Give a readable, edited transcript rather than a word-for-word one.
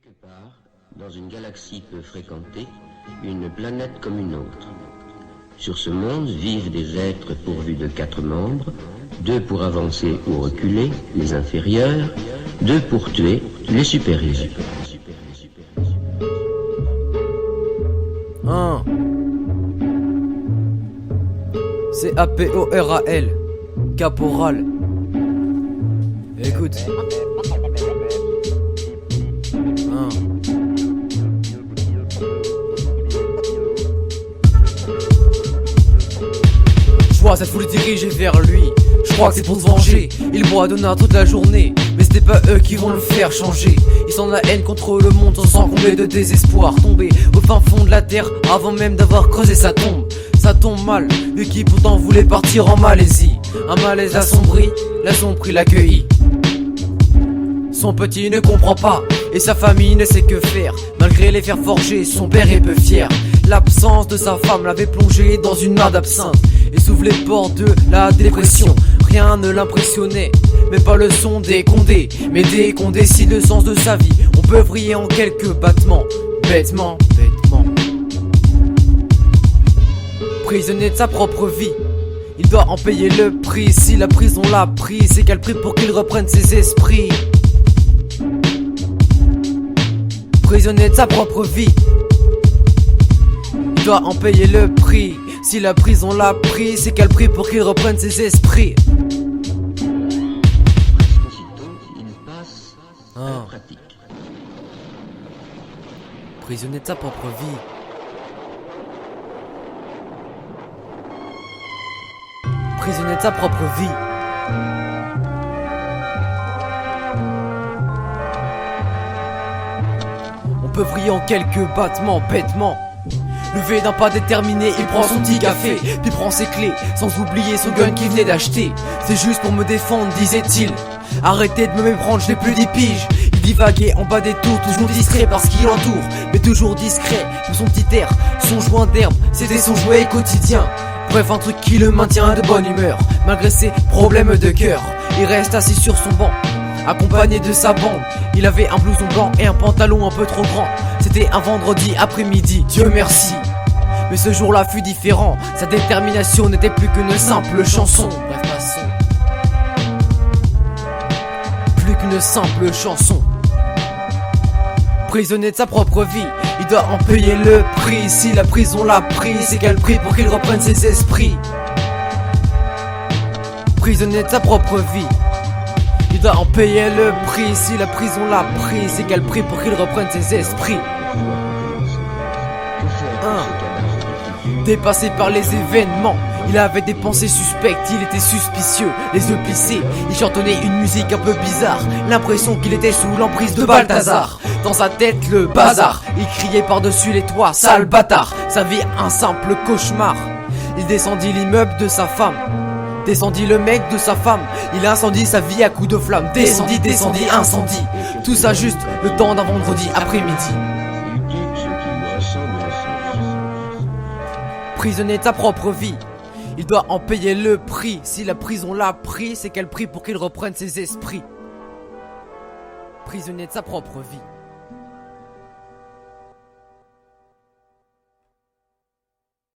Quelque part, dans une galaxie peu fréquentée, une planète comme une autre. Sur ce monde vivent des êtres pourvus de 4 membres, 2 pour avancer ou reculer, les inférieurs, 2 pour tuer, les supérieurs. C'est APORAL, caporal. Écoute. Je vois cette foule diriger vers lui. Je crois que c'est pour se venger. Il boit toute la journée, mais c'était pas eux qui vont le faire changer. Ils sont la haine contre le monde sans combler de désespoir. Tombé au fin fond de la terre avant même d'avoir creusé sa tombe. Ça tombe mal, lui qui pourtant voulait partir en Malaisie. Un malaise assombri, l'assombri l'accueillit. Son petit ne comprend pas, et sa famille ne sait que faire. Malgré les fers forgés, son père est peu fier. L'absence de sa femme l'avait plongé dans une mare d'absinthe et s'ouvre les portes de la dépression. Rien ne l'impressionnait, mais pas le son des condés. Mais dès qu'on décide le sens de sa vie, on peut vriller en quelques battements. Bêtement, bêtement. Prisonnier de sa propre vie, il doit en payer le prix. Si la prison l'a pris, c'est quel prix pour qu'il reprenne ses esprits. Prisonnier de sa propre vie, il doit en payer le prix. Si la prison l'a pris, c'est quel prix pour qu'il reprenne ses esprits. Aussitôt, il passe à la pratique. Prisonnier de sa propre vie. Prisonnier de sa propre vie. On peut vriller en quelques battements bêtement. Levé d'un pas déterminé, il prend son petit café, puis prend ses clés, sans oublier son gun qu'il venait d'acheter. C'est juste pour me défendre, disait-il. Arrêtez de me méprendre, je n'ai plus 10 piges. Il divaguait en bas des tours, toujours distrait par ce qui l'entoure, mais toujours discret, pour son petit air, son joint d'herbe, c'était son jouet quotidien. Bref, un truc qui le maintient de bonne humeur, malgré ses problèmes de cœur. Il reste assis sur son banc, accompagné de sa bande. Il avait un blouson blanc et un pantalon un peu trop grand. C'était un vendredi après-midi, Dieu merci. Mais ce jour-là fut différent, sa détermination n'était plus qu'une simple chanson. Bref, passons. Plus qu'une simple chanson. Prisonnier de sa propre vie, il doit en payer le prix. Si la prison l'a pris, c'est quel prix pour qu'il reprenne ses esprits. Prisonnier de sa propre vie, il doit en payer le prix. Si la prison l'a pris, c'est quel prix pour qu'il reprenne ses esprits. Dépassé par les événements, il avait des pensées suspectes, il était suspicieux, les yeux plissés. Il chantonnait une musique un peu bizarre, l'impression qu'il était sous l'emprise de Balthazar. Dans sa tête le bazar, il criait par-dessus les toits, sale bâtard. Sa vie un simple cauchemar. Il descendit l'immeuble de sa femme, descendit le mec de sa femme. Il incendie sa vie à coups de flamme. Descendit, incendie. Tout ça juste le temps d'un vendredi après-midi. Prisonnier de sa propre vie, il doit en payer le prix. Si la prison l'a pris, c'est quel prix pour qu'il reprenne ses esprits. Prisonnier de sa propre vie.